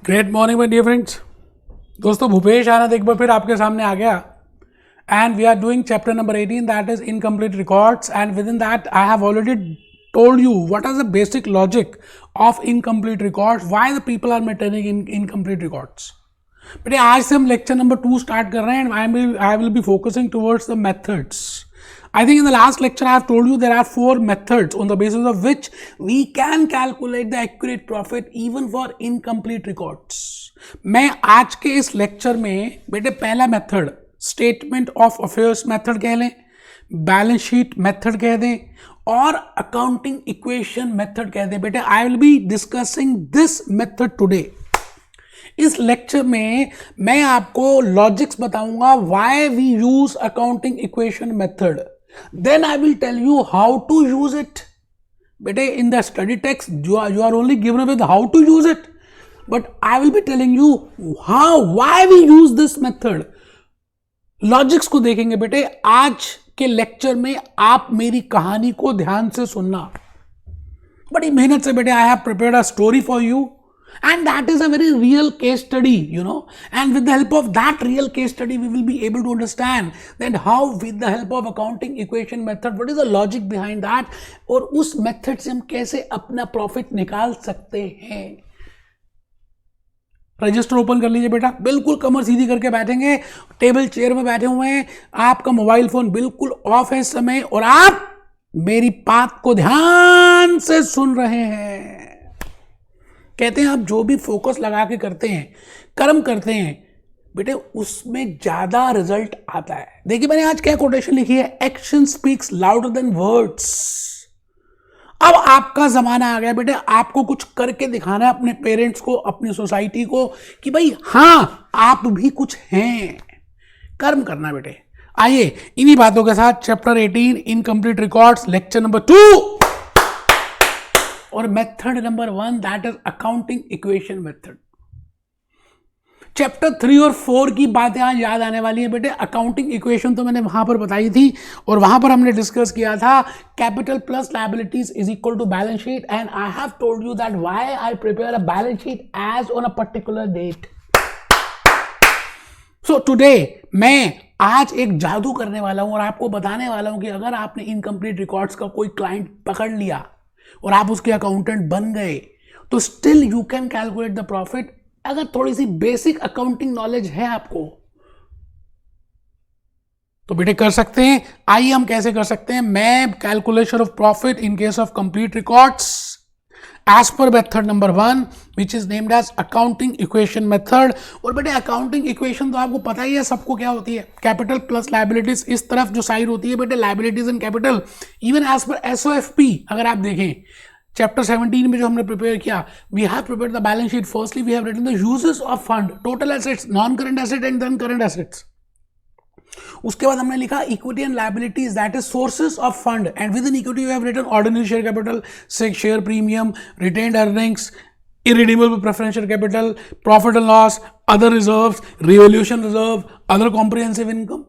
Great morning my dear friends. दोस्तों, भूपेश आनंद एक बार फिर आपके सामने आ गया and we are doing chapter number 18 that is incomplete records and within that I have already told you what is the basic logic of incomplete records, why the people are maintaining incomplete records. But आज से हम lecture number 2 start कर रहे हैं and I will be focusing towards the methods. I think in the last lecture I have told you there are 4 methods on the basis of which we can calculate the accurate profit even for incomplete records. मैं आज के इस lecture में बेटे पहला method statement of affairs method कह लें, balance sheet method कह दें और अकाउंटिंग इक्वेशन मेथड कह दें। बेटे I will be discussing this method today. इस लेक्चर में मैं आपको लॉजिक्स बताऊंगा why we use accounting equation method, then I will tell you how to use it. बेटे in the study text you are only given with how to use it, but I will be telling you how why we use this method. Logics को देखेंगे बेटे। आज के lecture में आप मेरी कहानी को ध्यान से सुनना। बड़ी मेहनत से बेटे I have prepared a story for you and that is a very real case study, you know, and with the help of that real case study we will be able to understand then how with the help of accounting equation method what is the logic behind that और उस method से हम कैसे अपना profit निकाल सकते हैं। Register open कर लीजिए बेटा, बिल्कुल कमर सीधी करके बैठेंगे, टेबल चेयर में बैठे हुए हैं, आपका मोबाइल फोन बिल्कुल ऑफ है इस समय और आप मेरी बात को ध्यान से सुन रहे हैं। कहते हैं आप जो भी फोकस लगा के करते हैं, कर्म करते हैं बेटे, उसमें ज्यादा रिजल्ट आता है। देखिए मैंने आज क्या कोटेशन लिखी है, action speaks louder than words. अब आपका जमाना आ गया बेटे, आपको कुछ करके दिखाना है अपने पेरेंट्स को, अपनी सोसाइटी को कि भाई हाँ आप भी कुछ हैं, कर्म करना बेटे। आइए इन्हीं बातों के साथ chapter 18 incomplete records lecture number 2 और method number 1 that is accounting equation method. Chapter 3 और 4 की बातें आज याद आने वाली है बेटे। अकाउंटिंग इक्वेशन तो मैंने वहां पर बताई थी और वहां पर हमने डिस्कस किया था capital plus liabilities is equal to balance sheet and I have told you that why I prepare a balance sheet as on a particular date. So today मैं आज एक जादू करने वाला हूं और आपको बताने वाला हूं कि अगर आपने इनकम्प्लीट रिकॉर्ड्स का कोई क्लाइंट पकड़ लिया और आप उसके अकाउंटेंट बन गए तो still you can calculate the profit अगर थोड़ी सी बेसिक अकाउंटिंग नॉलेज है आपको तो बेटे कर सकते हैं। आइए हम कैसे कर सकते हैं। मैं calculation of profit in case of complete records as per method number 1 which is named as accounting equation method. और बेटे अकाउंटिंग इक्वेशन तो आपको पता ही है सबको क्या होती है, कैपिटल प्लस लायबिलिटीज। इस तरफ जो साइड होती है बेटे liabilities and capital, even as पर एसओएफपी अगर आप देखें चैप्टर 17 में जो हमने प्रिपेयर किया, we have prepared the balance sheet. Firstly we have written the uses of fund, total assets, non current asset and then current assets. उसके बाद हमने लिखा equity and liabilities that is sources of fund and within equity you have written ordinary share capital, share premium, retained earnings, irredeemable preferential capital, profit and loss, other reserves, revaluation reserve, other comprehensive income।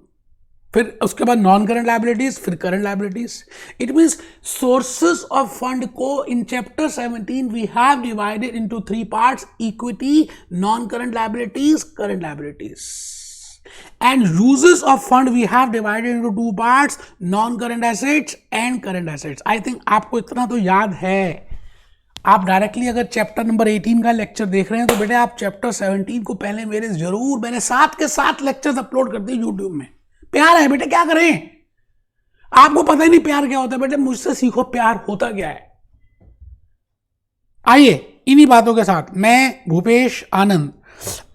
फिर उसके बाद non current liabilities, फिर current liabilities. It means sources of fund को in chapter 17 we have divided into 3 parts, equity, non current liabilities, current liabilities. And uses of fund we have divided into 2 parts, non-current assets and current assets। I think आपको इतना तो याद है। आप directly अगर chapter number 18 का lecture देख रहे हैं तो बेटे आप चैप्टर 17 को पहले मैंने 7 के 7 लेक्चर्स अपलोड कर दिए यूट्यूब में। प्यार है बेटे, क्या करें, आपको पता ही नहीं प्यार क्या होता है बेटे, मुझसे सीखो प्यार होता क्या है। आइए इन्हीं बातों के साथ मैं भूपेश आनंद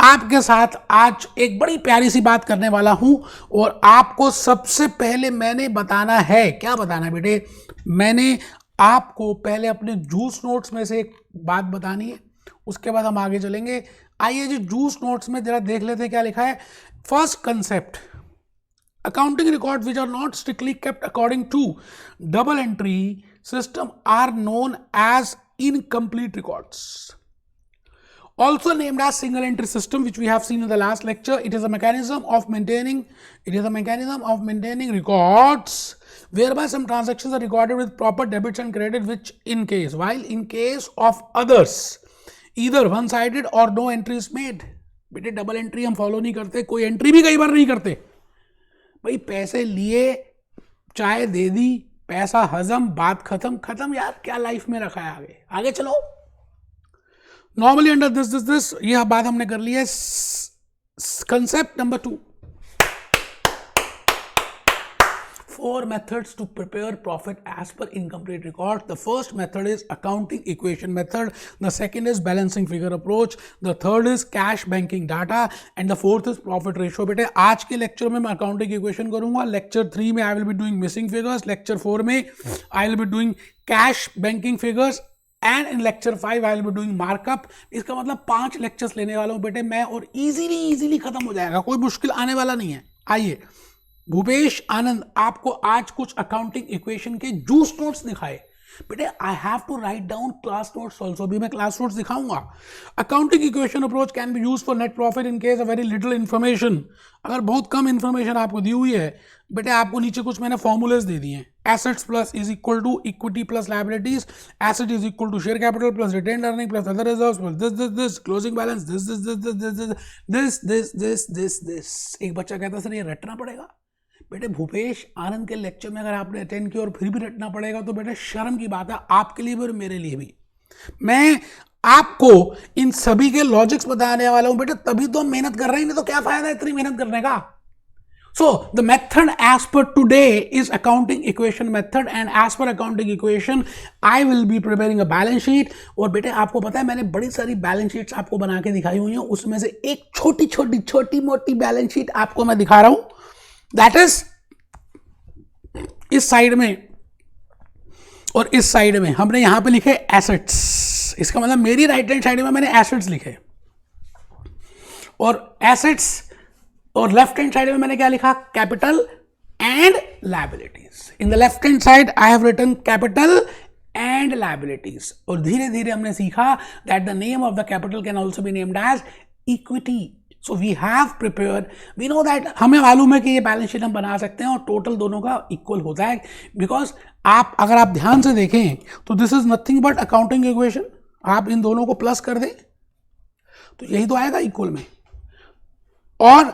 आपके साथ आज एक बड़ी प्यारी सी बात करने वाला हूं और आपको सबसे पहले मैंने बताना है, क्या बताना है बेटे, मैंने आपको पहले अपने जूस नोट्स में से एक बात बतानी है, उसके बाद हम आगे चलेंगे। आइए जी जूस नोट्स में जरा देख लेते हैं क्या लिखा है। First concept, accounting records which are not strictly kept according to double entry system are known as incomplete records, also named as single entry system, which we have seen in the last lecture. It is a mechanism of maintaining records whereby some transactions are recorded with proper debits and credit, which in case of others either one sided और no entry is made. बेटे double entry हम follow नहीं करते, कोई entry भी कई बार नहीं करते। भाई पैसे लिए, चाय दे दी, पैसा हजम, बात खत्म खत्म। यार क्या लाइफ में रखा है, आगे आगे चलो। नॉर्मली अंडर दिस यह बात हमने कर ली है। Concept number 2, 4 methods to prepare profit as per incomplete record. The first method is accounting equation method. The second is balancing figure approach. The third is cash banking data. And the fourth is profit ratio. बेटे आज के lecture में मैं accounting equation करूंगा। Lecture 3 में आई will be doing missing figures. Lecture 4 में आई will be doing cash banking figures and in lecture 5 I will be doing markup. इसका मतलब 5 लेक्चर्स लेने वाला हूं बेटे मैं, और इजीली खत्म हो जाएगा, कोई मुश्किल आने वाला नहीं है। आइए, भूपेश आनंद आपको आज कुछ अकाउंटिंग इक्वेशन के जूस नोट्स दिखाए। बेटे I have to write down class notes also, भी मैं क्लास नोट्स दिखाऊंगा। Accounting equation approach can be use for net profit in case of very little information. अगर बहुत कम इन्फॉर्मेशन आपको दी हुई है, बेटे आपको नीचे कुछ मैंने फॉर्मूलेस दे दिए हैं। Assets plus is equal to equity plus liabilities, asset is equal to share capital plus retained earning plus other reserves plus this closing balance this. एक बच्चा कहता सर ये रटना पड़ेगा। बेटे भूपेश आनंद के लेक्चर में अगर आपने अटेंड किया और फिर भी रटना पड़ेगा तो बेटे शर्म की बात है, आपके लिए भी और मेरे लिए भी। मैं आपको इन सभी के लॉजिक्स बताने वाला हूं बेटे, तभी तो हम मेहनत कर रहे हैं, नहीं तो क्या फायदा है इतनी मेहनत करने का। So the method as per today is accounting equation method, and as per accounting equation I will be preparing a balance sheet। और बेटे आपको पता है मैंने बड़ी सारी बैलेंस शीट्स आपको बना के दिखाई हुई हैं, उसमें से एक छोटी मोटी बैलेंस शीट आपको मैं दिखा रहा हूं। दैट इज इस साइड में और इस साइड में हमने यहां पे लिखे एसेट्स। इसका मतलब मेरी राइट हैंड साइड में मैंने एसेट्स लिखे, और एसेट्स और लेफ्ट हैंड साइड में मैंने क्या लिखा, capital and liabilities. In the left hand side I have written capital and liabilities. और धीरे धीरे हमने सीखा that the name of the capital can also be named as equity. So we have prepared, we know that, हमें मालूम है कि ये बैलेंस शीट हम बना सकते हैं और टोटल दोनों का इक्वल होता है। बिकॉज आप अगर आप ध्यान से देखें तो this is nothing but accounting equation. आप इन दोनों को प्लस कर दें तो यही तो आएगा इक्वल में। और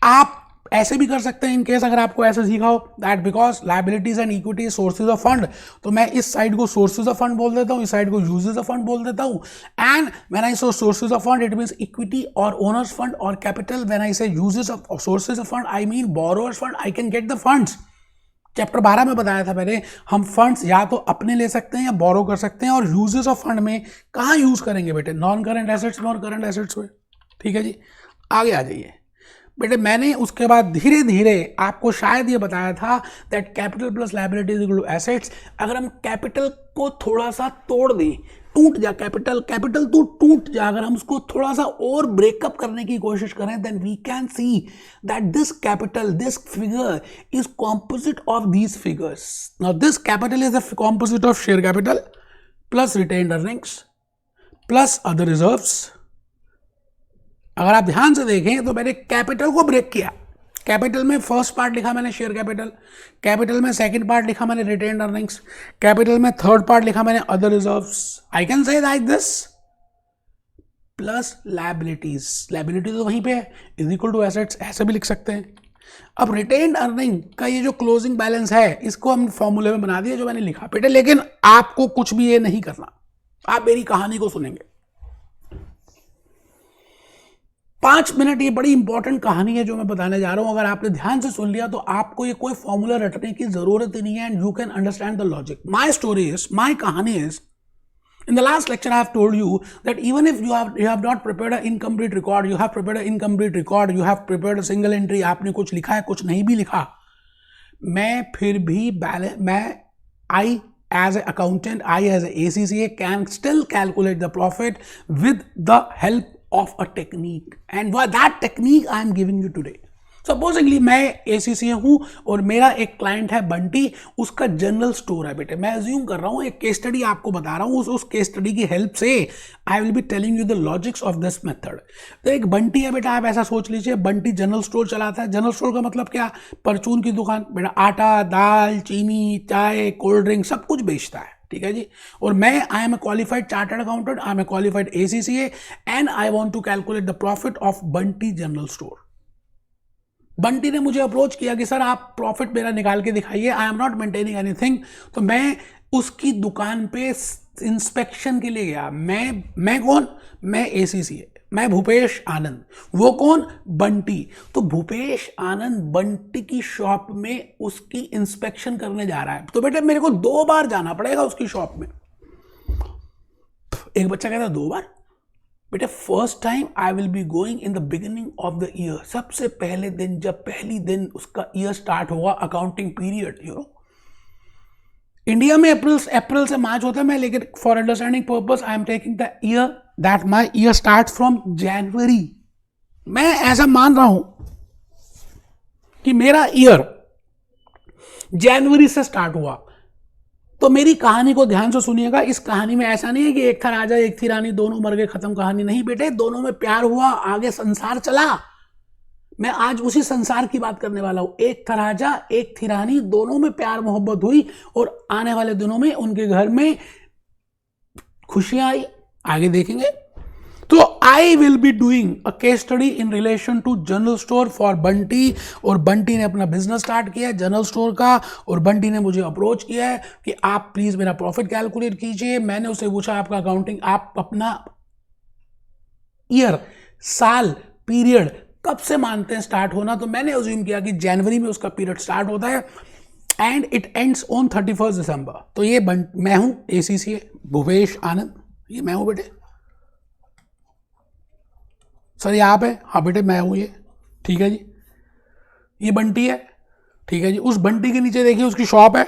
आप ऐसे भी कर सकते हैं इन केस अगर आपको ऐसे सीखा हो that because liabilities and equity sources of fund, तो मैं इस साइड को सोर्सेज ऑफ फंड बोल देता हूं, इस साइड को यूजेस ऑफ फंड बोल देता हूं। एंड व्हेन आई से sources of fund it means equity और ओनर्स फंड और कैपिटल। व्हेन आई से uses of sources of fund I mean borrowers fund. I can get the funds. Chapter 12 में बताया था मैंने, हम फंड्स या तो अपने ले सकते हैं या बोरो कर सकते हैं। और यूजेस ऑफ फंड में कहाँ यूज करेंगे बेटे, नॉन करंट एसेट्स में और करंट एसेट्स में। ठीक है जी, आगे आ जाइए बेटे। मैंने उसके बाद धीरे धीरे आपको शायद ये बताया था that capital plus liabilities equal to assets. अगर हम कैपिटल को थोड़ा सा तोड़ दें, टूट जा कैपिटल तो टूट जा, अगर हम उसको थोड़ा सा और ब्रेकअप करने की कोशिश करें then we can see that this capital, this figure is composite of these figures. Now this capital is the composite of share capital plus retained earnings plus other reserves. अगर आप ध्यान से देखें तो मैंने कैपिटल को ब्रेक किया। Capital में फर्स्ट पार्ट लिखा मैंने शेयर कैपिटल, कैपिटल में सेकंड पार्ट लिखा मैंने रिटेन्ड अर्निंग्स, कैपिटल में थर्ड पार्ट लिखा मैंने other reserves. I can say like this plus liabilities. Liability तो वहीं पे है, इज इक्वल टू एसेट्स, ऐसे भी लिख सकते हैं। अब रिटेन्ड अर्निंग का ये जो क्लोजिंग बैलेंस है इसको हम फॉर्मूले में बना दिया जो मैंने लिखा बेटे। लेकिन आपको कुछ भी ये नहीं करना, आप मेरी कहानी को सुनेंगे 5 मिनट। ये बड़ी इंपॉर्टेंट कहानी है जो मैं बताने जा रहा हूं। अगर आपने ध्यान से सुन लिया तो आपको ये कोई फॉर्मूला रटने की जरूरत ही नहीं है, and you can understand the logic. My story is, my कहानी is, in the last lecture I have told you that even if you have not prepared an incomplete record, you have prepared an incomplete record, you have prepared a single entry, आपने कुछ लिखा है कुछ नहीं भी लिखा, मैं फिर भी I as an accountant, I as a ACCA can still calculate the profit with the help of a technique, and that technique I am giving you today. Supposedly मैं ACCA हूँ और मेरा एक क्लाइंट है बंटी, उसका जनरल स्टोर है बेटे। मैं अज्यूम कर रहा हूँ एक केस स्टडी आपको बता रहा हूँ, उस केस स्टडी की हेल्प से आई will be telling you the logics of this method. तो एक बंटी है बेटा, आप ऐसा सोच लीजिए बंटी जनरल स्टोर चलाता है। जनरल स्टोर का मतलब क्या, परचून की दुकान बेटा। आटा, दाल, चीनी, चाय, कोल्ड ड्रिंक सब कुछ बेचता है। ठीक है जी। और मैं I am a qualified chartered accountant, I am a qualified ACCA and I want to calculate the profit of Bunty general store. Bunty ने मुझे अप्रोच किया कि सर आप प्रॉफिट मेरा निकाल के दिखाइए, I am not maintaining anything. तो मैं उसकी दुकान पे इंस्पेक्शन के लिए गया। मैं कौन? मैं ACCA, मैं भूपेश आनंद। वो कौन? बंटी। तो भूपेश आनंद बंटी की शॉप में उसकी इंस्पेक्शन करने जा रहा है। तो बेटे मेरे को 2 बार जाना पड़ेगा उसकी शॉप में। एक बच्चा कहता 2 बार? बेटे first time I will be going in the beginning of the year, सबसे पहले दिन, जब पहली दिन उसका ईयर स्टार्ट होगा, accounting period, you know India में अप्रैल से मार्च होता है। मैं लेकिन for understanding purpose I am taking the year that my year start from January. मैं ऐसा मान रहा हूं कि मेरा ईयर जनवरी से स्टार्ट हुआ। तो मेरी कहानी को ध्यान से सुनिएगा। इस कहानी में ऐसा नहीं है कि एक था राजा एक थी रानी, दोनों मर गए, खत्म कहानी। नहीं बेटे, दोनों में प्यार हुआ, आगे संसार चला। मैं आज उसी संसार की बात करने वाला हूं। एक था राजा एक थी रानी, दोनों में प्यार मोहब्बत हुई और आने वाले दिनों में उनके घर में खुशियां आई, आगे देखेंगे। तो I will be doing a case study in relation to general store for Bunty. और बंटी ने अपना बिजनेस स्टार्ट किया है जनरल स्टोर का, और बंटी ने मुझे अप्रोच किया है कि आप प्लीज मेरा प्रॉफिट कैलकुलेट कीजिए। मैंने उससे पूछा आपका अकाउंटिंग, आप अपना ईयर, साल, पीरियड कब से मानते हैं स्टार्ट होना? तो मैंने अज्यूम किया कि जनवरी में उसका पीरियड स्टार्ट होता है एंड इट एंड्स ऑन 31 दिसंबर। तो ये मैं हूं ACCA भूपेश आनंद, ये मैं हूं बेटे। सर ये आप है? हाँ बेटे मैं हूं ये, ठीक है जी। ये बंटी है, ठीक है जी। उस बंटी के नीचे देखिए उसकी शॉप है,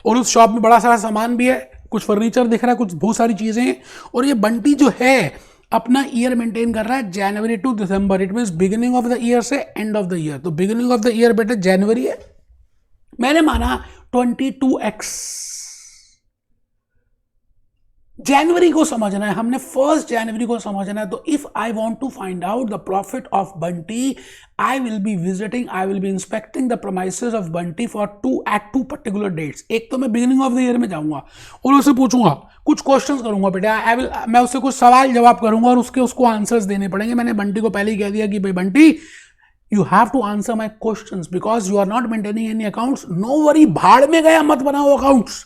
और उस शॉप में बड़ा सारा सामान भी है, कुछ फर्नीचर दिख रहा है, कुछ बहुत सारी चीजें हैं। और ये बंटी जो है अपना ईयर मेंटेन कर रहा है January to December. It means beginning of the year से एंड ऑफ द ईयर। तो बिगिनिंग ऑफ द ईयर बेटे जनवरी है। मैंने माना 22x। जनवरी को समझना है हमने, 1 जनवरी को समझना है। तो if I want to find out the profit of Bunty, I will be inspecting the premises of Bunty for 2 particular dates. एक तो मैं बिगिनिंग ऑफ द ईयर में जाऊंगा और उससे पूछूंगा, कुछ क्वेश्चंस करूंगा बेटा। मैं उससे कुछ सवाल जवाब करूंगा और उसको आंसर्स देने पड़ेंगे। मैंने बंटी को पहले ही कह दिया कि भाई Bunty, you have to answer my question because you are not maintaining any accounts. No worry, भाड़ में गया मत बनाओ अकाउंट्स,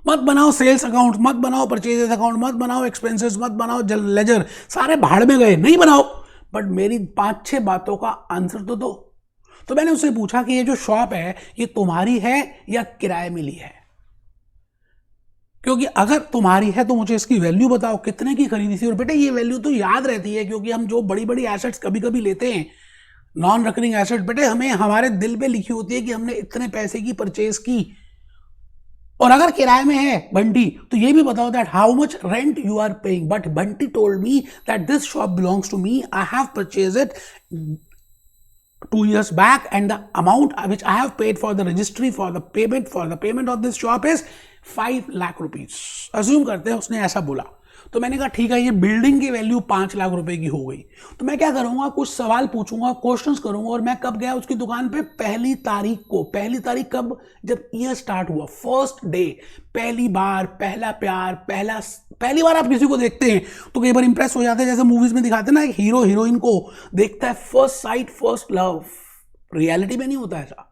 मत बनाओ सेल्स अकाउंट, मत बनाओ परचेजेस अकाउंट, मत बनाओ एक्सपेंसेस, मत बनाओ लेजर, सारे भाड़ में गए, नहीं बनाओ। बट मेरी 5-6 बातों का आंसर तो दो। तो मैंने उससे पूछा कि ये जो शॉप है ये तुम्हारी है या किराए में ली है? क्योंकि अगर तुम्हारी है तो मुझे इसकी वैल्यू बताओ, कितने की खरीदी थी। और बेटे ये वैल्यू तो याद रहती है, क्योंकि हम जो बड़ी बड़ी एसेट्स कभी कभी लेते हैं, नॉन रिकरिंग एसेट, बेटे हमें हमारे दिल पे लिखी होती है कि हमने इतने पैसे की परचेज की। और अगर किराए में है बंटी, तो ये भी बताओ that how much rent you are paying. But Bunty told me that this shop belongs to me, I have purchase it 2 years back and the amount which I have paid for the registry for the payment of this shop is 5 lakh rupees। Assume करते हैं उसने ऐसा बोला। तो मैंने कहा ठीक है, ये बिल्डिंग की वैल्यू 5 लाख रुपए की हो गई। तो मैं क्या करूंगा, कुछ सवाल पूछूंगा, क्वेश्चंस करूंगा। और मैं कब गया उसकी दुकान पे? पहली तारीख को। पहली तारीख कब? जब ईयर स्टार्ट हुआ, फर्स्ट डे, पहली बार, पहला प्यार, पहली बार आप किसी को देखते हैं तो कई बार इंप्रेस हो जाते हैं, जैसे मूवीज में दिखाते हैं ना, एक हीरो हीरोइन को देखता है, first sight first love. Reality में नहीं होता ऐसा।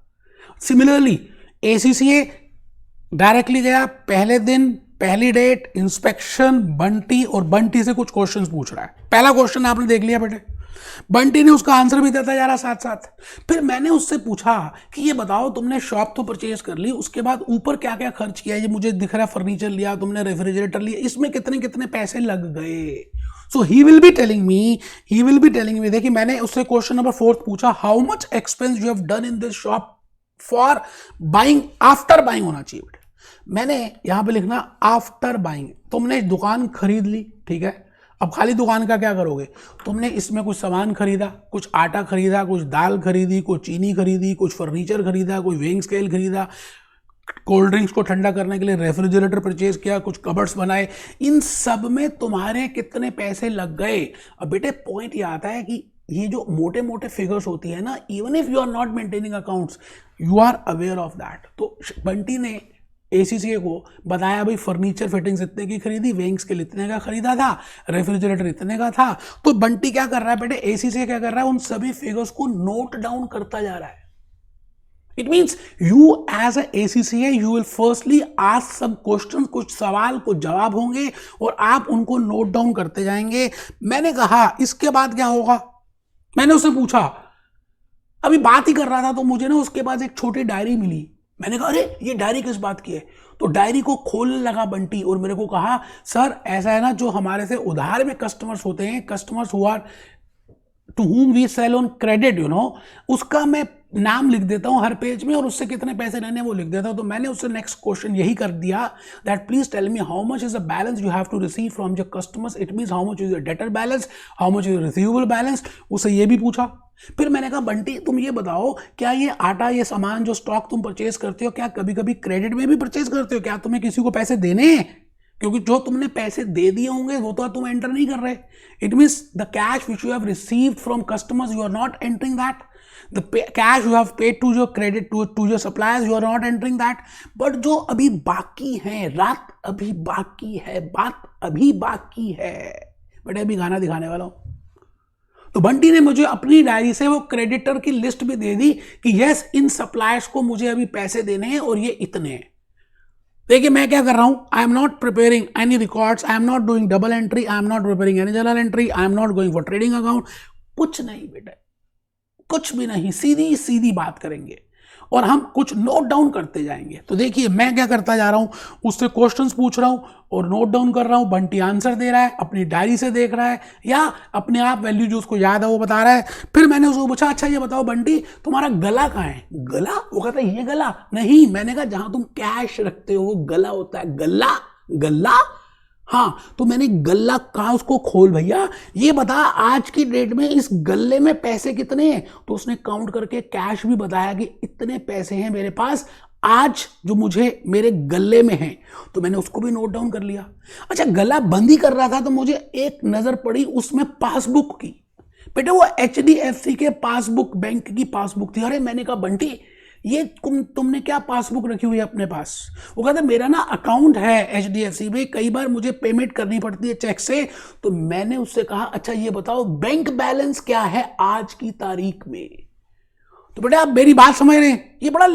सिमिलरली ACCA डायरेक्टली गया, पहले दिन, पहली डेट, इंस्पेक्शन, बंटी, और बंटी से कुछ क्वेश्चंस पूछ रहा है। पहला क्वेश्चन आपने देख लिया बेटे, बंटी ने उसका आंसर भी देता जा रहा साथ साथ। फिर मैंने उससे पूछा कि ये बताओ, तुमने शॉप तो परचेज कर ली, उसके बाद ऊपर क्या क्या खर्च किया? ये मुझे दिख रहा है फर्नीचर लिया तुमने, रेफ्रिजरेटर लिया, इसमें कितने कितने पैसे लग गए? So he will be telling me, देखिए मैंने उससे क्वेश्चन नंबर 4 पूछा, how much expense you have done in this shop for buying, after buying होना चाहिए बेटे। मैंने यहां पे लिखना आफ्टर बाइंग। तुमने दुकान खरीद ली, ठीक है, अब खाली दुकान का क्या करोगे? तुमने इसमें कुछ सामान खरीदा, कुछ आटा खरीदा, कुछ दाल खरीदी, कुछ चीनी खरीदी, कुछ फर्नीचर खरीदा, कोई वेइंग स्केल खरीदा, कोल्ड ड्रिंक्स को ठंडा करने के लिए रेफ्रिजरेटर परचेज किया, कुछ कबर्ड्स बनाए। इन सब में तुम्हारे कितने पैसे लग गए? अब बेटे पॉइंट ये आता है कि ये जो मोटे मोटे फिगर्स होती है ना, even if you are not maintaining accounts, you are aware of that. तो बंटी ने एसीसीए को बताया भाई फर्नीचर फिटिंग्स इतने की खरीदी, वेइंग स्केल इतने का खरीदा था, रेफ्रिजरेटर इतने का था। तो बंटी क्या कर रहा है बेटे, एसीसीए क्या कर रहा है, उन सभी फिगर्स को नोट डाउन करता जा रहा है। It means you as a ACCA you will firstly ask some questions, कुछ सवाल कुछ जवाब होंगे और आप उनको नोट डाउन करते जाएंगे। मैंने कहा इसके बाद क्या होगा, मैंने उससे पूछा, अभी बात ही कर रहा था तो मुझे ना उसके बाद एक छोटी डायरी मिली। मैंने कहा अरे ये डायरी किस बात की है, तो डायरी को खोलने लगा बंटी और मेरे को कहा सर ऐसा है ना, जो हमारे से उधार में कस्टमर्स होते हैं, customers who are to whom we sell on credit, you know, उसका मैं नाम लिख देता हूँ हर पेज में और उससे कितने पैसे लेने वो लिख देता हूँ। तो मैंने उससे नेक्स्ट क्वेश्चन यही कर दिया that please tell me how much is the balance you have to receive from your customers, it means how much is your debtor balance, how much is receivable balance. उससे ये भी पूछा। फिर मैंने कहा बंटी तुम ये बताओ, क्या ये आटा, ये सामान जो स्टॉक तुम परचेज करते हो, क्या कभी कभी क्रेडिट में भी परचेज करते हो, क्या तुम्हें किसी को पैसे देने हैं, क्योंकि जो तुमने पैसे दे दिए होंगे वो तो तुम एंटर नहीं कर रहे। It means the cash which you have received from customers you are not entering that, the cash you have paid to your credit to your suppliers you are not entering that. But जो अभी बाकी है, रात अभी बाकी है, बात अभी बाकी है, बट अभी गाना दिखाने वाला हूं। तो बंटी ने मुझे अपनी डायरी से वो क्रेडिटर की लिस्ट भी दे दी कि यस इन सप्लायर्स को मुझे अभी पैसे देने हैं और ये इतने हैं। देखिए मैं क्या कर रहा हूं, I am not preparing any records, I am not doing double entry, I am not preparing any journal entry, I am not going for trading account, कुछ नहीं बेटा, कुछ भी नहीं, सीधी सीधी बात करेंगे और हम कुछ नोट डाउन करते जाएंगे। तो देखिए मैं क्या करता जा रहा हूं, उससे क्वेश्चंस पूछ रहा हूं और नोट डाउन कर रहा हूं। बंटी आंसर दे रहा है, अपनी डायरी से देख रहा है या अपने आप वैल्यू जो उसको याद है वो बता रहा है। फिर मैंने उसको पूछा अच्छा ये बताओ बंटी तुम्हारा गला कहाँ है, गला, वो कहता है ये गला नहीं। मैंने कहा जहां तुम कैश रखते हो वो गला होता है, गला, गला, हाँ। तो मैंने गल्ला कहा उसको खोल भैया, ये बता आज की डेट में इस गल्ले में पैसे कितने हैं। तो उसने काउंट करके कैश भी बताया कि इतने पैसे हैं मेरे पास आज जो मुझे मेरे गल्ले में हैं। तो मैंने उसको भी नोट डाउन कर लिया। अच्छा गला बंद ही कर रहा था तो मुझे एक नजर पड़ी उसमें पासबुक की। बेटा वो HDFC के पासबुक, बैंक की पासबुक थी। अरे मैंने कहा बंटी ये तुमने क्या पासबुक रखी हुई है अपने पास। वो कहता मेरा ना अकाउंट है HDFC में, कई बार मुझे पेमेंट करनी पड़ती है चेक से। तो मैंने उससे कहा अच्छा ये बताओ बैंक बैलेंस क्या है आज की तारीख में। तो बेटा आप मेरी बात समझ रहे हैं, ये बड़ा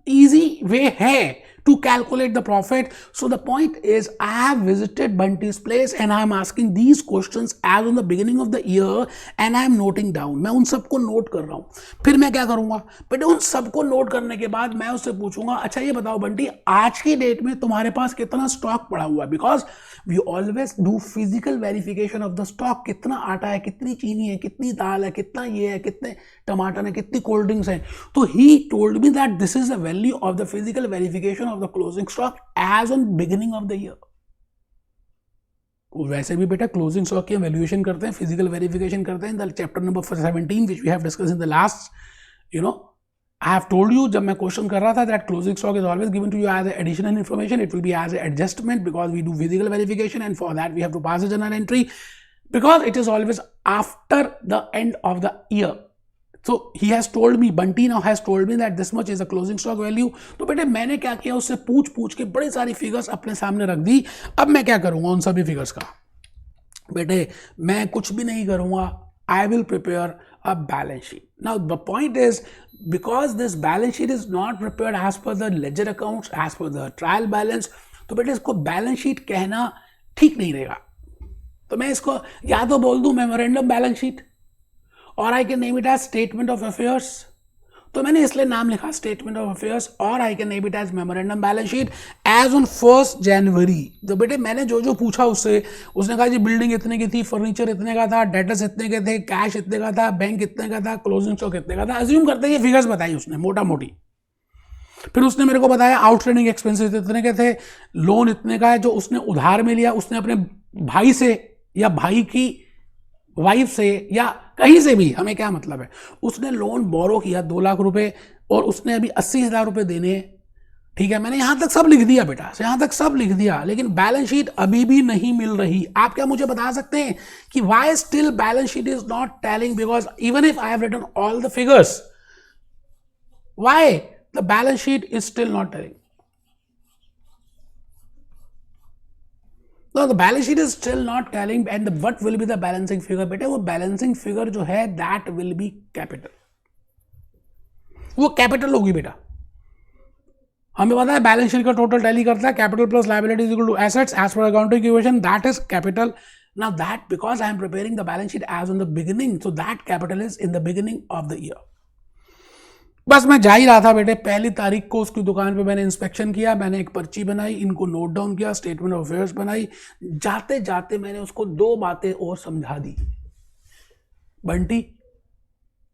इजी वे है to calculate the profit. So the point is I have visited Bunty's place and I am asking these questions as on the beginning of the year and I am noting down. मैं उन सबको note कर रहा हूं। फिर मैं क्या करूंगा बेटे, उन सबको नोट करने के बाद मैं उससे पूछूंगा अच्छा ये बताओ बंटी आज की डेट में तुम्हारे पास कितना स्टॉक पड़ा हुआ है, because we always do physical verification of the stock. कितना आटा है, कितनी चीनी है, कितनी दाल है, कितना ये है, कितने टमाटर है, कितनी कोल्ड ड्रिंक्स है। तो he told me that this is the value of the physical verification of the closing stock as on beginning of the year. वैसे भी बेटा क्लोजिंग स्टॉक की वैल्यूएशन करते हैं, फिजिकल वेरिफिकेशन करते हैं। Chapter number 17 which we have discussed in the last, you know, I have told you जब मैं क्वेश्चन कर रहा था that closing stock is always given to you as additional information. It will be as an adjustment because we do physical verification and for that we have to pass a journal entry because it is always after the end of the year. So he has told me, Bunty now has told me that this much is the closing stock value. तो बेटे मैंने क्या किया, उससे पूछ के बड़ी सारी फिगर्स अपने सामने रख दी। अब मैं क्या करूंगा उन सभी फिगर्स का, बेटे मैं कुछ भी नहीं करूंगा, I will prepare a balance sheet. Now the point is because this balance sheet is not prepared as per the ledger accounts, as per the trial balance, तो बेटे इसको बैलेंस शीट कहना ठीक नहीं रहेगा। तो मैं इसको या तो बोल दूं मेमोरेंडम बैलेंस शीट और I can name it as statement of affairs. तो मैंने इसलिए नाम लिखा स्टेटमेंट ऑफ अफेयर्स और I can name it as memorandum balance sheet as on 1 January. तो बेटे मैंने जो पूछा उससे, उसने कहा जी बिल्डिंग इतने की थी, फर्नीचर इतने का था, डेटर्स इतने के थे, कैश इतने का था, बैंक इतने का था, क्लोजिंग स्टॉक इतने का था। अज्यूम करते हैं ये फिगर्स बताई उसने मोटा मोटी। फिर उसने मेरे को बताया आउटस्टैंडिंग एक्सपेंसेस इतने के थे, लोन इतने का है जो उसने उधार में लिया, उसने अपने भाई से या भाई की वाइफ से या कहीं से भी, हमें क्या मतलब है, उसने लोन बोरो किया 2 लाख रुपए और उसने अभी 80,000 रुपए देने हैं। ठीक है, मैंने यहां तक सब लिख दिया बेटा, यहां तक सब लिख दिया, लेकिन बैलेंस शीट अभी भी नहीं मिल रही। आप क्या मुझे बता सकते हैं कि why still balance sheet is not tallying, because even if I have written all the figures, why the balance sheet is still not tallying. No, the balance sheet is still not telling, and what will be the balancing figure? बेटे वो balancing figure जो है that will be capital. वो capital होगी बेटा. हमें पता है बैलेंस शीट का टोटल टैली करता है capital plus liability is equal to assets as per accounting equation, that is capital. Now that because I am preparing the balance sheet as in the beginning, so that capital is in the beginning of the year. बस मैं जा ही रहा था बेटे, 1 तारीख को उसकी दुकान पे मैंने इंस्पेक्शन किया, मैंने एक पर्ची बनाई, इनको नोट डाउन किया, स्टेटमेंट ऑफ अफेयर्स बनाई. जाते जाते मैंने उसको 2 बातें और समझा दी. बंटी,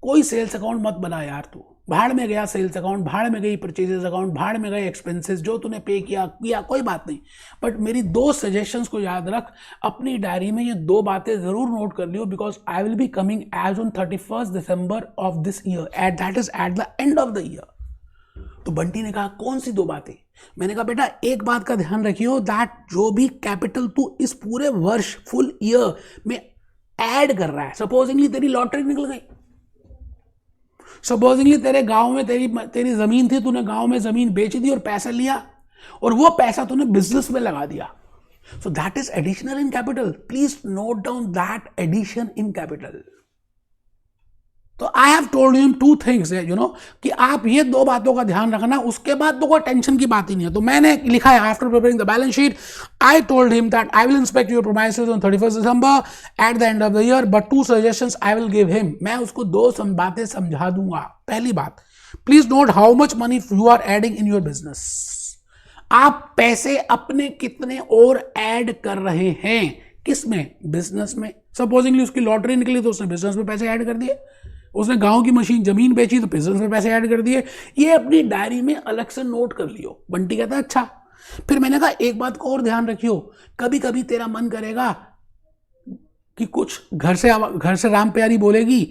कोई सेल्स अकाउंट मत बना यार, तू भाड़ में गया सेल्स अकाउंट, भाड़ में गई परचेजेस अकाउंट, भाड़ में गए एक्सपेंसेस, जो तूने पे किया कोई बात नहीं. बट मेरी 2 सजेशंस को याद रख, अपनी डायरी में ये 2 बातें जरूर नोट कर लियो, because I will be coming as on 31 December of this year, at that is at the end of the year. तो बंटी ने कहा कौन सी 2 बातें? मैंने कहा बेटा एक बात का ध्यान रखियो, दैट जो भी कैपिटल तू इस पूरे वर्ष फुल ईयर में ऐड कर रहा है, सपोजिंगली तेरी लॉटरी निकल गई, सपोजिंगली तेरे गांव में तेरी जमीन थी, तूने गांव में जमीन बेच दी और पैसा लिया, और वो पैसा तूने बिजनेस में लगा दिया, so that is additional in capital. Please note down that addition in capital. तो I have told you 2 things, you know, कि आप ये 2 बातों का ध्यान रखना, उसके बाद तो कोई टेंशन की बात ही नहीं है. तो मैंने लिखा है after preparing the balance sheet, I told him that I will inspect your promises on 31 December at the end of the year, but 2 suggestions I will give him. मैं उसको 2 बातें समझा दूंगा. पहली बात, please note how much money you are adding in your business. आप पैसे अपने कितने और ऐड कर रहे हैं, किसमें? बिजनेस में. सपोजिंगली उसकी लॉटरी निकली तो उसने बिजनेस में पैसे ऐड कर दिए, उसने गांव की मशीन जमीन बेची तो बिजनेस में पैसे ऐड कर दिए. ये अपनी डायरी में अलग से नोट कर लियो. बंटी कहता है अच्छा. फिर मैंने कहा एक बात को और ध्यान रखियो, कभी कभी तेरा मन करेगा कि कुछ घर से राम प्यारी बोलेगी,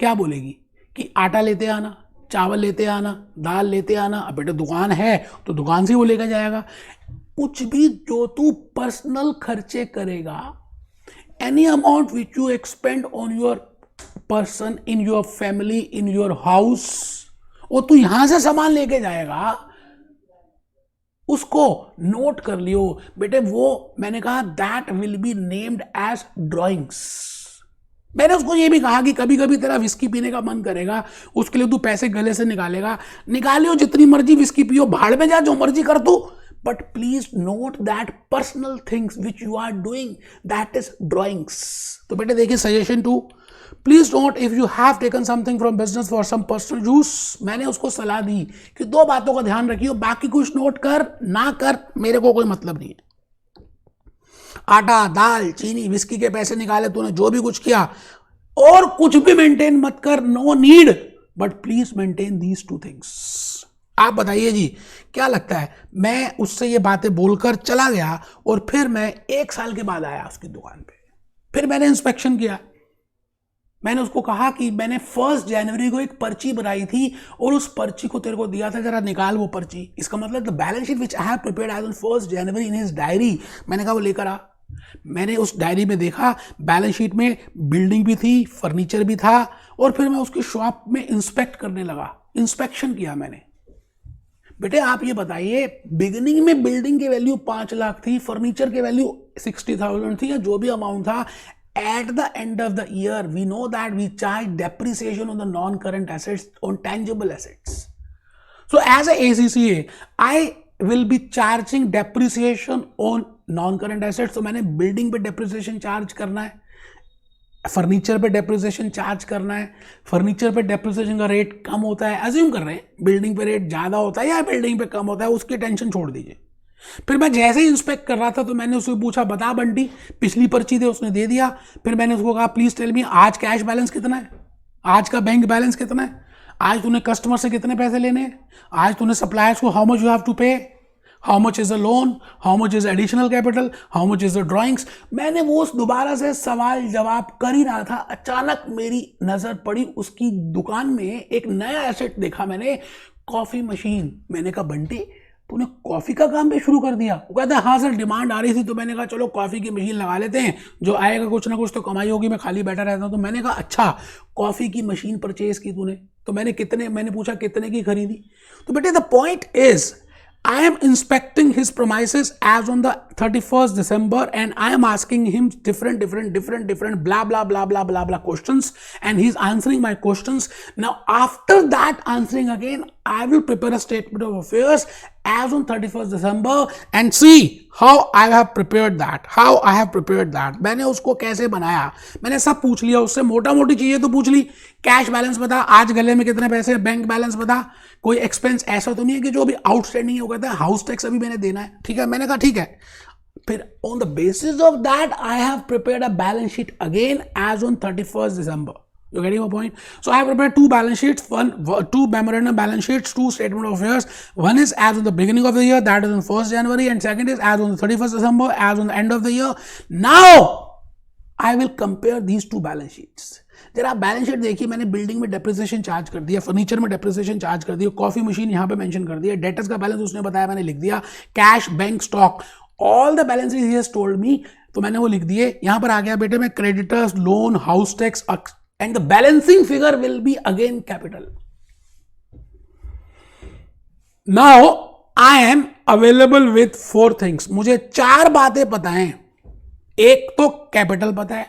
क्या बोलेगी कि आटा लेते आना, चावल लेते आना, दाल लेते आना. अब बेटे दुकान है तो दुकान से वो लेकर जाएगा. कुछ भी जो तू पर्सनल खर्चे करेगा, any amount which you expand on your person, in your family, in your house, वो तू यहां से सामान लेके जाएगा, उसको नोट कर लियो बेटे. वो मैंने कहा that will be named as drawings. मैंने उसको ये भी कहा कि कभी कभी तेरा विस्की पीने का मन करेगा, उसके लिए तू पैसे गले से निकालेगा, निकालियो, जितनी मर्जी विस्की पियो, भाड़ में जा, जो मर्जी कर तू, but please note that personal things which you are doing, that is drawings. तो बेटे देखिए suggestion 2, please note if you have taken something from business for some personal use. मैंने उसको सलाह दी कि 2 बातों का ध्यान रखियो, बाकी कुछ नोट कर ना कर मेरे को कोई मतलब नहीं है. आटा, दाल, चीनी, विस्की के पैसे निकाले तूने, जो भी कुछ किया, और कुछ भी मेंटेन मत कर, no need, but please maintain these 2 things. आप बताइए जी क्या लगता है? मैं उससे ये बातें बोलकर चला गया और फिर मैं 1 साल के बाद आया उसकी दुकान पे. फिर मैंने इंस्पेक्शन किया. मैंने उसको कहा कि मैंने 1 जनवरी को एक पर्ची बनाई थी और उस पर्ची को तेरे को दिया था, जरा निकाल वो पर्ची. इसका मतलब the balance sheet which I have prepared as on 1 January in his diary. मैंने कहा वो लेकर आ. मैंने उस डायरी में देखा, बैलेंस शीट में बिल्डिंग भी थी, फर्नीचर भी था, और फिर मैं उसकी शॉप में इंस्पेक्ट करने लगा. इंस्पेक्शन किया मैंने. बेटे आप ये बताइए, बिगिनिंग में बिल्डिंग की वैल्यू 5 लाख थी, फर्नीचर की वैल्यू 60,000 थी, या जो भी अमाउंट था. At the end of the year, we know that we charge depreciation on the non-current assets, on tangible assets. So as a ACCA, I will be charging depreciation on non-current assets. तो मैंने building पे depreciation charge करना है, furniture पे depreciation charge करना है. Furniture पे depreciation का रेट कम होता है, अज्यूम कर रहे हैं, बिल्डिंग पे रेट ज़्यादा होता है या बिल्डिंग पे कम होता है, उसकी टेंशन छोड़ दीजिए. फिर मैं जैसे ही इंस्पेक्ट कर रहा था तो मैंने उससे पूछा, बता बंटी पिछली पर्ची दे, उसने दे दिया. फिर मैंने उसको कहा प्लीज टेल मी आज कैश बैलेंस कितना है, आज का बैंक बैलेंस कितना है, आज तूने कस्टमर से कितने पैसे लेने हैं, आज तूने सप्लायर्स को how much you have to pay, how much is a loan, how much is additional capital, how much is a drawings. मैंने वो दोबारा से सवाल जवाब कर ही रहा था, अचानक मेरी नजर पड़ी उसकी दुकान में एक नया एसेट देखा मैंने, कॉफी मशीन. मैंने कहा बंटी तूने कॉफी का काम भी शुरू कर दिया? वो कहता है हाँ सर, डिमांड आ रही थी तो मैंने कहा चलो कॉफी की मशीन लगा लेते हैं, जो आएगा कुछ ना कुछ तो कमाई होगी, मैं खाली बैठा रहता हूँ. तो मैंने कहा अच्छा कॉफी की मशीन परचेज की तूने? तो मैंने पूछा कितने की खरीदी? तो बेटे the point is I am inspecting his premises as on the 31st December and I am asking him different blah blah blah blah blah blah questions and he's answering my questions. Now after that answering again, I will prepare a statement of affairs as on 31st December and see how I have prepared that. मैंने उसको कैसे बनाया, मैंने सब पूछ लिया उससे, मोटा मोटी चीजें तो पूछ ली, कैश बैलेंस बता, आज गले में कितने पैसे, बैंक बैलेंस बता, कोई एक्सपेंस ऐसा तो नहीं है कि जो अभी आउटस्टैंडिंग है वो कहता है हाउस टैक्स अभी मैंने देना है, ठीक है, मैंने कहा ठीक है. फिर on the basis of that I have prepared a balance sheet again as on 31st December. You're getting my point? So I have prepared two balance sheets, two memorandum balance sheets, two statement of affairs. One is as on the beginning of the year, that is on 1st January, and second is as on the 31st December, as on the end of the year. Now I will compare these two balance sheets. जरा balance sheet देखिए, मैंने building में depreciation charge कर दिया, furniture में depreciation charge कर दिया, coffee machine यहाँ पे मेंशन कर दिया, डेटर्स का बैलेंस उसने बताया मैंने लिख दिया, cash, bank, stock, all the balances he has told me, तो मैंने वो लिख दिए. यहाँ पर आ गया बेटे मैं creditors, loan, house tax, and the balancing figure will be again capital. Now I am available with 4 things. मुझे 4 बातें पता हैं. एक तो कैपिटल पता है,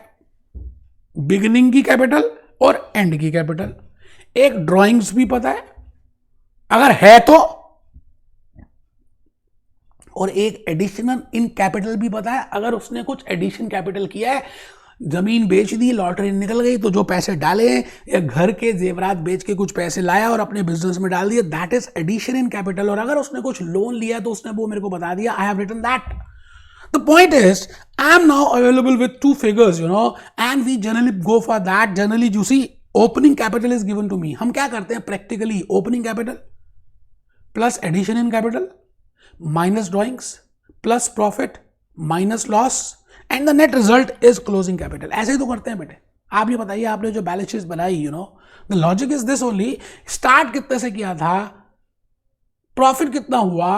बिगिनिंग की कैपिटल और एंड की कैपिटल. एक ड्राइंग्स भी पता है अगर है तो, और एक एडिशनल इन कैपिटल भी पता है अगर उसने कुछ एडिशन कैपिटल किया है, जमीन बेच दी, लॉटरी निकल गई तो जो पैसे डाले हैं, या घर के जेवरात बेच के कुछ पैसे लाया और अपने बिजनेस में डाल दिया, that is addition in capital. और अगर उसने कुछ लोन लिया तो उसने वो मेरे को बता दिया, I have written that. The point is I am now available with 2 figures, you know, and we generally go for that. Generally you see opening capital is given to me. हम क्या करते हैं practically, opening capital plus addition in capital minus drawings plus profit minus loss and the net result is closing capital. ऐसे ही तो करते हैं बेटे. आप ये बताइए, आपने जो बैलेंस शीट बनाई, you know, the logic is this only. Start कितने से किया था, प्रॉफिट कितना हुआ,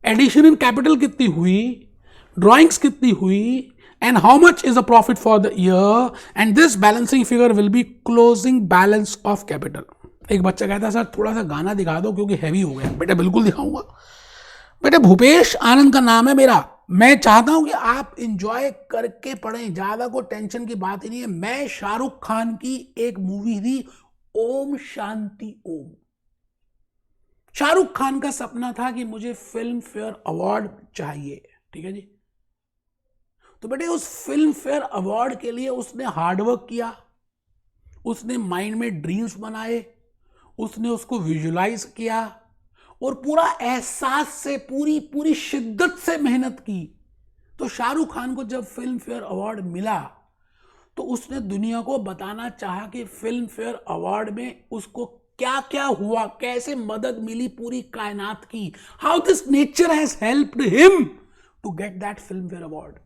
एडिशन इन कैपिटल कितनी हुई, ड्रॉइंग्स कितनी हुई, and how much is the profit for the year, and this balancing figure will be closing balance of capital. एक बच्चा कहता है सर थोड़ा सा गाना दिखा दो क्योंकि हैवी हो गया. बेटा बिल्कुल दिखाऊंगा. बेटे भूपेश आनंद का नाम है मेरा. मैं चाहता हूं कि आप इंजॉय करके पढ़ें, ज्यादा कोई टेंशन की बात ही नहीं है. मैं शाहरुख खान की एक मूवी थी ओम शांति ओम. शाहरुख खान का सपना था कि मुझे फिल्म फेयर अवार्ड चाहिए, ठीक है जी. तो बेटे उस फिल्म फेयर अवार्ड के लिए उसने हार्डवर्क किया, उसने माइंड में ड्रीम्स बनाए, उसने उसको विजुलाइज किया और पूरा एहसास से पूरी शिद्दत से मेहनत की. तो शाहरुख खान को जब फिल्म फेयर अवार्ड मिला तो उसने दुनिया को बताना चाहा कि फिल्म फेयर अवार्ड में उसको क्या क्या हुआ, कैसे मदद मिली पूरी कायनात की, how this nature has helped him to get that Filmfare award.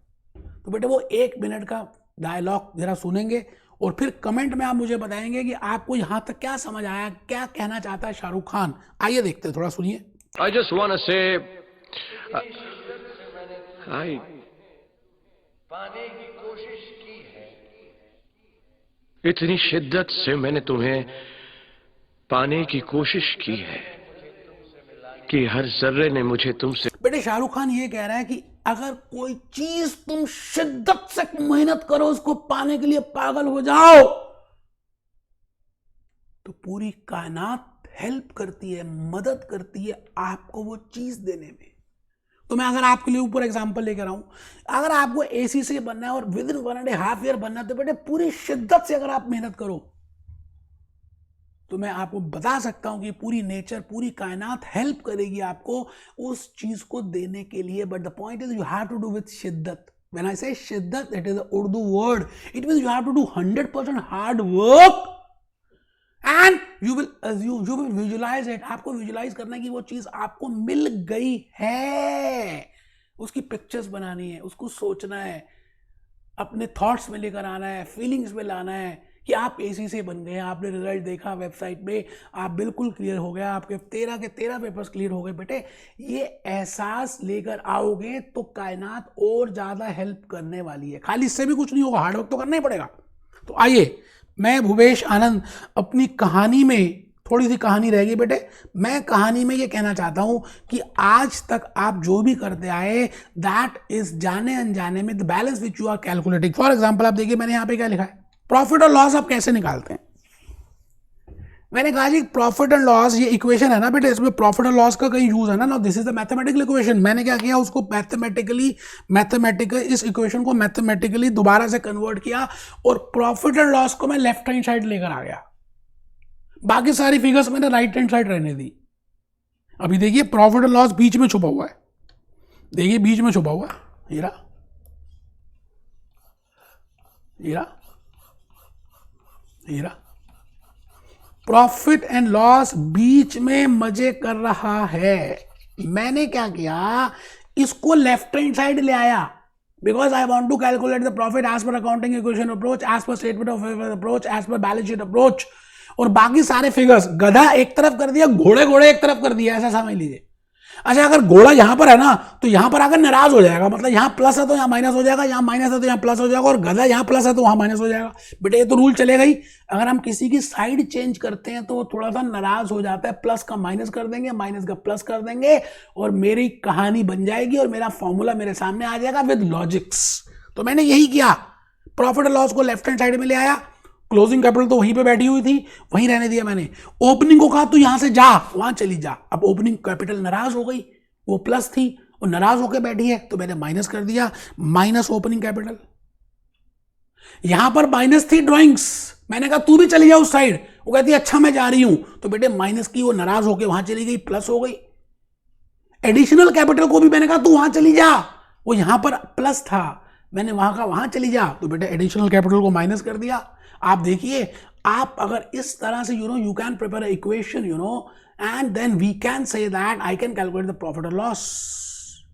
तो बेटे वो 1 मिनट का डायलॉग जरा सुनेंगे और फिर कमेंट में आप मुझे बताएंगे कि आपको यहां तक क्या समझ आया, क्या कहना चाहता है शाहरुख खान. आइए देखते हैं, थोड़ा सुनिए. I just want to say, पाने की कोशिश की है. इतनी शिद्दत से मैंने तुम्हें पाने की कोशिश की है कि हर जर्रे ने मुझे तुमसे. बेटे शाहरुख खान ये कह रहा है कि अगर कोई चीज तुम शिद्दत से मेहनत करो, उसको पाने के लिए पागल हो जाओ, तो पूरी कायनात हेल्प करती है, मदद करती है आपको वो चीज देने में. तो मैं अगर आपके लिए ऊपर एग्जांपल लेकर आऊं, अगर आपको एसी से बनना है और विद इन 1.5 ईयर बनना है, तो बेटे पूरी शिद्दत से अगर आप मेहनत करो तो मैं आपको बता सकता हूं कि पूरी नेचर, पूरी कायनात हेल्प करेगी आपको उस चीज को देने के लिए. But the point is you have to do with शिद्दत. व्हेन आई से शिद्दत, it is a Urdu word. It means you have to do 100% hard work and you will visualize it. आपको विजुलाइज करना है कि वो चीज आपको मिल गई है, उसकी पिक्चर्स बनानी है, उसको सोचना है, अपने थॉट्स में लेकर आना है, फीलिंग्स में लाना है कि आप एसी से बन गए, आपने रिजल्ट देखा वेबसाइट में, आप बिल्कुल क्लियर हो गया, आपके 13 के 13 पेपर्स क्लियर हो गए. बेटे ये एहसास लेकर आओगे तो कायनात और ज्यादा हेल्प करने वाली है. खाली इससे भी कुछ नहीं होगा, हार्डवर्क तो करना ही पड़ेगा. तो आइए मैं भूपेश आनंद अपनी कहानी में थोड़ी सी कहानी रहेगी बेटे। मैं कहानी में ये कहना चाहता हूं कि आज तक आप जो भी करते आए दैट इज जाने अनजाने में the balance which you are calculating. For example आप देखिए मैंने यहां पे क्या लिखा है, प्रॉफिट और लॉस आप कैसे निकालते हैं। मैंने कहा जी प्रॉफिट एंड लॉस ये इक्वेशन है ना बेटे, इसमें प्रॉफिट और लॉस का कहीं यूज है ना, this is the mathematical equation. मैंने क्या किया, उसको मैथमेटिकल इस इक्वेशन को मैथमेटिकली दोबारा से कन्वर्ट किया और प्रॉफिट एंड लॉस को मैं लेफ्ट हैंड साइड लेकर आ गया, बाकी सारी फिगर्स मैंने राइट हैंड साइड रहने दी। अभी देखिए प्रॉफिट और लॉस बीच में छुपा हुआ है, देखिए बीच में छुपा हुआ है, हीरा हीरा हीरा प्रॉफिट एंड लॉस बीच में मजे कर रहा है। मैंने क्या किया, इसको लेफ्ट हैंड साइड ले आया because I want to calculate the profit as per accounting equation approach, as per statement of approach, as per balance sheet approach. और बाकी सारे फिगर्स गधा एक तरफ कर दिया, घोड़े घोड़े एक तरफ कर दिया, ऐसा समझ लीजिए। अच्छा अगर घोड़ा यहां पर है ना तो यहां पर आकर नाराज हो जाएगा, मतलब यहां प्लस है तो यहां माइनस हो जाएगा, यहां माइनस है तो यहां प्लस हो जाएगा, और गधा यहां प्लस है तो वहां माइनस हो जाएगा। बेटे ये तो रूल चलेगा ही। अगर हम किसी की साइड चेंज करते हैं तो वो थोड़ा सा नाराज हो जाता है, प्लस का माइनस कर देंगे, माइनस का प्लस कर देंगे, और मेरी कहानी बन जाएगी और मेरा फॉर्मूला मेरे सामने आ जाएगा विद लॉजिक्स। तो मैंने यही किया, प्रॉफिट और लॉस को लेफ्ट हैंड साइड में ले आया, क्लोजिंग कैपिटल तो वहीं पे बैठी हुई थी, वहीं रहने दिया मैंने। ओपनिंग को कहा तू यहां से जा, वहां चली जा। अब ओपनिंग कैपिटल नाराज हो गई, वो प्लस थी और नाराज होकर बैठी है, तो मैंने माइनस कर दिया, माइनस ओपनिंग कैपिटल। यहां पर माइनस थी ड्राइंग्स, मैंने कहा तू भी चली जा उस साइड, वो कहती है अच्छा मैं जा रही हूं, तो बेटे माइनस की, वो नाराज होकर वहां चली गई, प्लस हो गई। एडिशनल कैपिटल को भी मैंने कहा तू वहां चली जा, वो यहां पर प्लस था, मैंने वहां का वहां चली जा, तो बेटे एडिशनल कैपिटल को माइनस कर दिया। आप देखिए, आप अगर इस तरह से you can prepare equation and then we can say that I can calculate the profit or loss.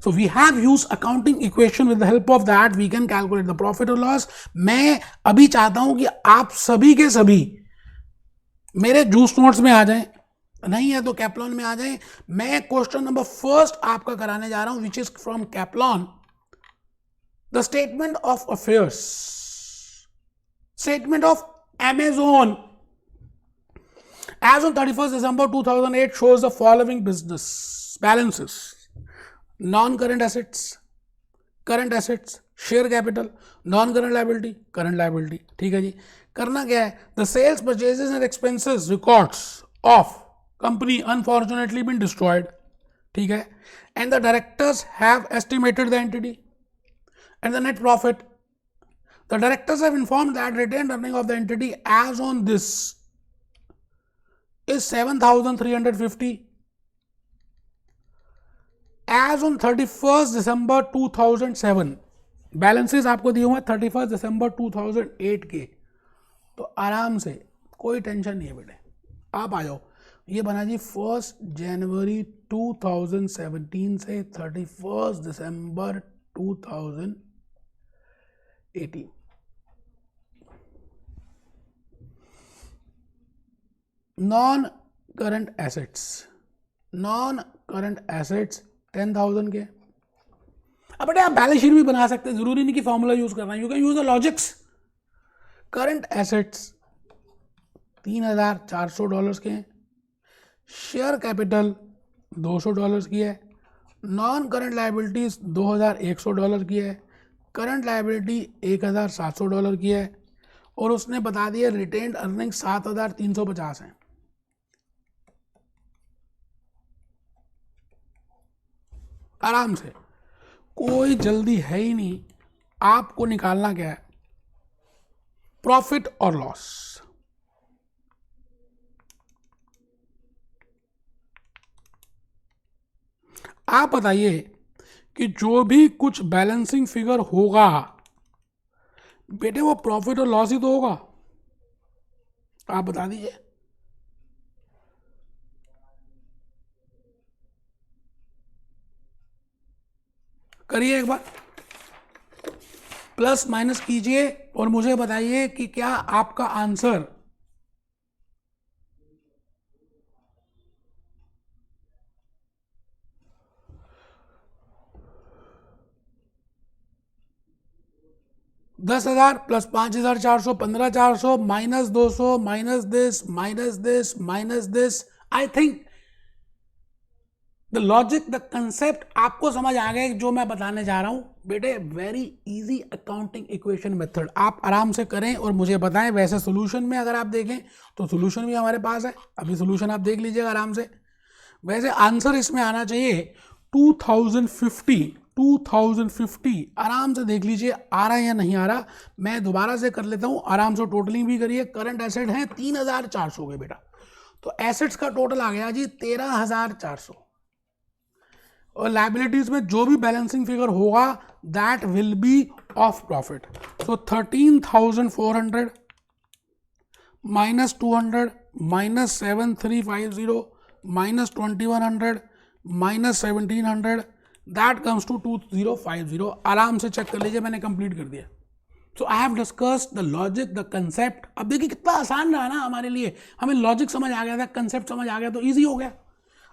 So we have used accounting equation, with the help of that we can calculate the profit or loss. मैं अभी चाहता हूं कि आप सभी के सभी मेरे जूस नोट्स में आ जाएं, नहीं है तो कैप्लॉन में आ जाएं। मैं क्वेश्चन नंबर फर्स्ट आपका कराने जा रहा हूं which is from Kaplan, the statement of affairs, statement of Amazon as on 31st December 2008 shows the following business balances: non-current assets, current assets, share capital, non-current liability, current liability। ठीक है जी, करना क्या है, the sales, purchases and expenses records of company unfortunately been destroyed, ठीक है, and the directors have estimated the entity and the net profit. The directors have informed that retained earning of the entity as on this is 7,350 as on 31st December 2007। Balances आपको दिए हुए हैं 31st दिसंबर 2008 के, तो आराम से कोई tension नहीं है बेटे, आप आ जाओ। ये बना जी 1 जनवरी 2017 से 31 दिसंबर 2018। Non current assets, non current assets 10,000 के। अब बेटे आप बैलेंस शीट भी बना सकते हैं, जरूरी नहीं कि फॉर्मूला यूज करना है, you can use the logics. Current assets $3,400 के हैं, शेयर कैपिटल $200 की है, नॉन करंट लाइबिलिटीज $2,100 की है, करंट लाइबिलिटी $1,700 की है, और उसने बता दिया रिटेन्ड अर्निंग 7,350 है। आराम से, कोई जल्दी है ही नहीं, आपको निकालना क्या है, प्रॉफिट और लॉस। आप बताइए कि जो भी कुछ बैलेंसिंग फिगर होगा बेटे वो प्रॉफिट और लॉस ही तो होगा, आप बता दीजिए। करिए एक बार, प्लस माइनस कीजिए और मुझे बताइए कि क्या आपका answer 10,000 plus 5,400 15,400 minus 200 minus this minus this. I think the logic the concept आपको समझ आ गया जो मैं बताने जा रहा हूं बेटे. Very easy accounting equation method आप आराम से करें और मुझे बताएं. वैसे सोल्यूशन में अगर आप देखें तो सोल्यूशन भी हमारे पास है, अभी सोल्यूशन आप देख लीजिएगा आराम से. वैसे आंसर इसमें आना चाहिए 2050 आराम से देख लीजिए आ रहा है या नहीं आ रहा. मैं दोबारा से कर लेता हूं, आराम से टोटलिंग भी करिए. करंट एसेट है 3,400 के बेटा, तो एसेट्स का टोटल आ गया जी 13,400 और लाइबिलिटीज में जो भी बैलेंसिंग फिगर होगा that will be of profit. So 13,400 minus 200 minus 7,350 minus 2,100 minus 1,700 that comes to 2,050. आराम से चेक कर लीजिए, मैंने कंप्लीट कर दिया. So I have discussed the logic the concept. अब देखिए कितना आसान रहा ना हमारे लिए. हमें लॉजिक समझ आ गया था, कंसेप्ट समझ आ गया तो इजी हो गया.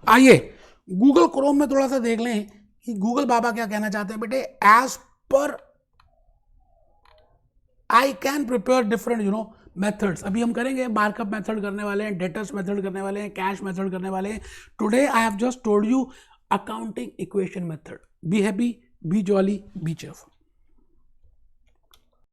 आइए गूगल क्रोम में थोड़ा सा देख लें कि गूगल बाबा क्या कहना चाहते हैं बेटे. As per I can prepare different methods. अभी हम करेंगे मार्कअप मेथड करने वाले हैं, डेटर्स मेथड करने वाले हैं, कैश मेथड करने वाले हैं. Today I have just told you accounting equation method. Be happy, B jolly, B cheerful.